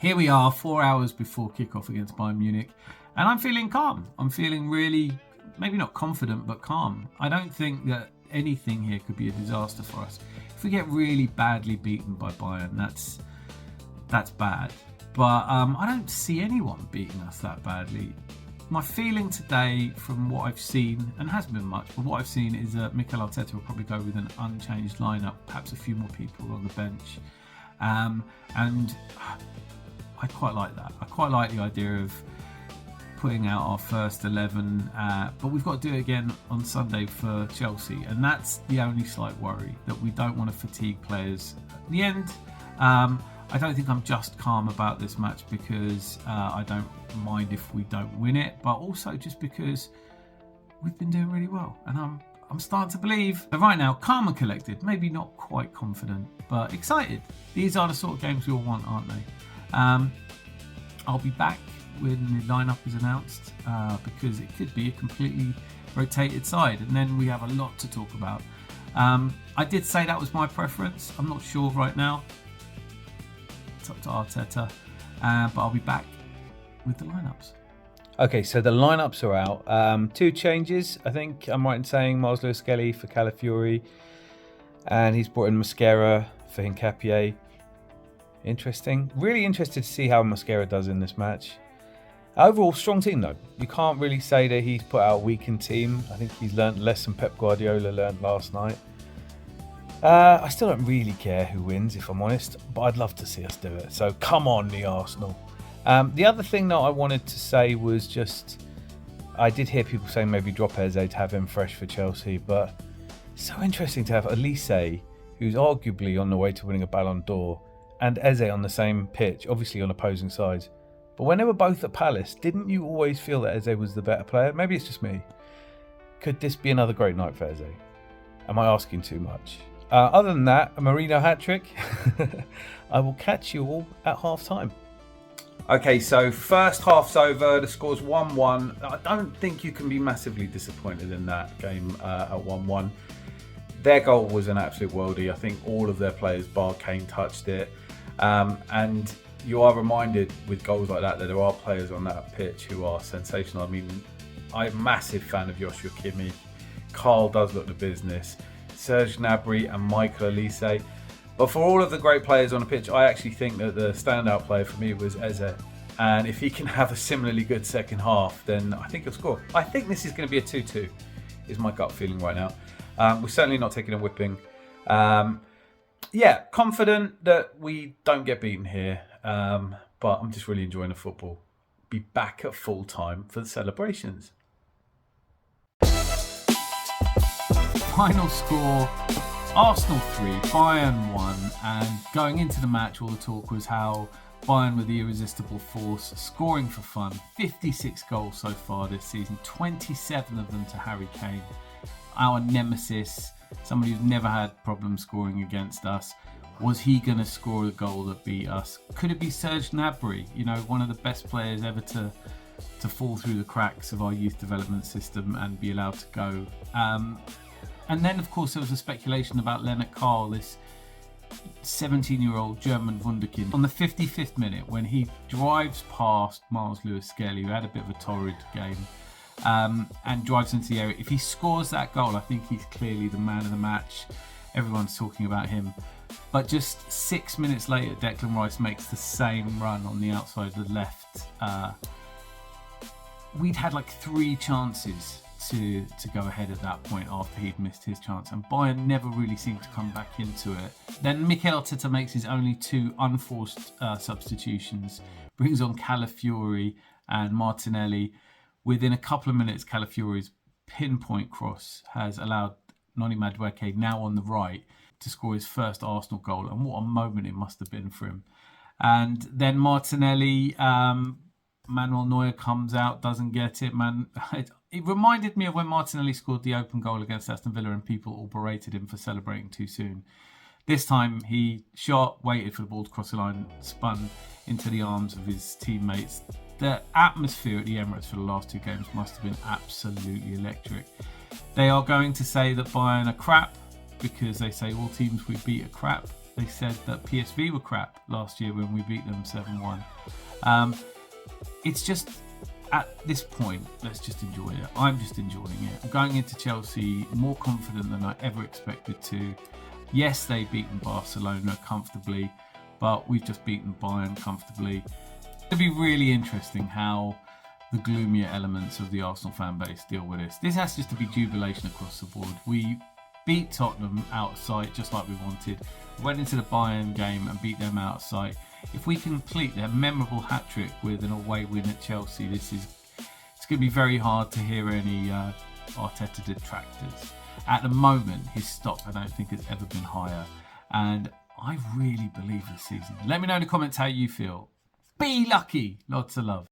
Here we are, 4 hours before kickoff against Bayern Munich, and I'm feeling calm. I'm feeling really, maybe not confident, but calm. I don't think that anything here could be a disaster for us. If we get really badly beaten by Bayern, that's bad. But I don't see anyone beating us that badly. My feeling today, from what I've seen, and hasn't been much, but what I've seen is that Mikel Arteta will probably go with an unchanged lineup, perhaps a few more people on the bench. And I quite like that. I quite like the idea of putting out our first 11, but we've got to do it again on Sunday for Chelsea, and that's the only slight worry, that we don't want to fatigue players. At the end, I don't think I'm just calm about this match because I don't mind if we don't win it, but also just because we've been doing really well, and I'm starting to believe. So right now, calm and collected, maybe not quite confident, but excited. These are the sort of games we all want, aren't they? I'll be back when the lineup is announced because it could be a completely rotated side, and then we have a lot to talk about. I did say that was my preference. I'm not sure right now. It's up to Arteta, but I'll be back with the lineups. Okay, so the lineups are out. Two changes, I think I'm right in saying. Miles Lewis-Skelly for Calafiori, and he's brought in Mascara for Hincapié. Interesting. Really interested to see how Mascara does in this match. Overall, strong team though. You can't really say that he's put out a weakened team. I think he's learnt less than Pep Guardiola learnt last night. I still don't really care who wins, if I'm honest, but I'd love to see us do it. So come on, the Arsenal. The other thing that I wanted to say was just, I did hear people saying maybe drop Eze to have him fresh for Chelsea, but it's so interesting to have Elise, who's arguably on the way to winning a Ballon d'Or, and Eze on the same pitch, obviously on opposing sides. But when they were both at Palace, didn't you always feel that Eze was the better player? Maybe it's just me. Could this be another great night for Eze? Am I asking too much? Other than that, a Marino hat-trick. I will catch you all at half-time. Okay, so first half's over. The score's 1-1. I don't think you can be massively disappointed in that game at 1-1. Their goal was an absolute worldie. I think all of their players, bar Kane, touched it. And you are reminded with goals like that there are players on that pitch who are sensational. I mean, I'm a massive fan of Joshua Kimmich. Carl does look the business. Serge Gnabry and Michael Olise. But for all of the great players on the pitch, I actually think that the standout player for me was Eze. And if he can have a similarly good second half, then I think he'll score. I think this is going to be a 2-2, is my gut feeling right now. We're certainly not taking a whipping. Confident that we don't get beaten here. But I'm just really enjoying the football. Be back at full time for the celebrations. Final score, Arsenal 3, Bayern 1, and going into the match all the talk was how Bayern were the irresistible force, scoring for fun. 56 goals so far this season, 27 of them to Harry Kane, our nemesis, somebody who's never had problems scoring against us. Was he going to score a goal that beat us? Could it be Serge Gnabry, one of the best players ever to fall through the cracks of our youth development system and be allowed to go? And then, of course, there was a speculation about Lennart Karl, this 17-year-old German wunderkind. On the 55th minute, when he drives past Miles Lewis-Skelly, who had a bit of a torrid game, and drives into the area, if he scores that goal, I think he's clearly the man of the match. Everyone's talking about him. But just 6 minutes later, Declan Rice makes the same run on the outside of the left. We'd had like 3 chances to go ahead at that point after he'd missed his chance, and Bayern never really seemed to come back into it. Then Mikel Arteta makes his only 2 unforced substitutions, brings on Calafiori and Martinelli. Within a couple of minutes, Calafiori's pinpoint cross has allowed Noni Madueke, now on the right, to score his first Arsenal goal, and what a moment it must have been for him. And then Martinelli, Manuel Neuer comes out, doesn't get it. It reminded me of when Martinelli scored the open goal against Aston Villa and people all berated him for celebrating too soon. This time he shot, waited for the ball to cross the line, spun into the arms of his teammates. The atmosphere at the Emirates for the last 2 games must have been absolutely electric. They are going to say that Bayern are crap because they say all teams we beat are crap. they said that PSV were crap last year when we beat them 7-1. It's just, at this point, let's just enjoy it. I'm just enjoying it. I'm going into Chelsea more confident than I ever expected to. Yes, they've beaten Barcelona comfortably, but we've just beaten Bayern comfortably. It'll be really interesting how the gloomier elements of the Arsenal fan base deal with this. This has just to be jubilation across the board. We beat Tottenham out of sight just like we wanted. Went into the Bayern game and beat them out of sight. If we complete their memorable hat-trick with an away win at Chelsea, it's going to be very hard to hear any Arteta detractors. At the moment, his stock I don't think has ever been higher, and I really believe this season. Let me know in the comments how you feel. Be lucky. Lots of love.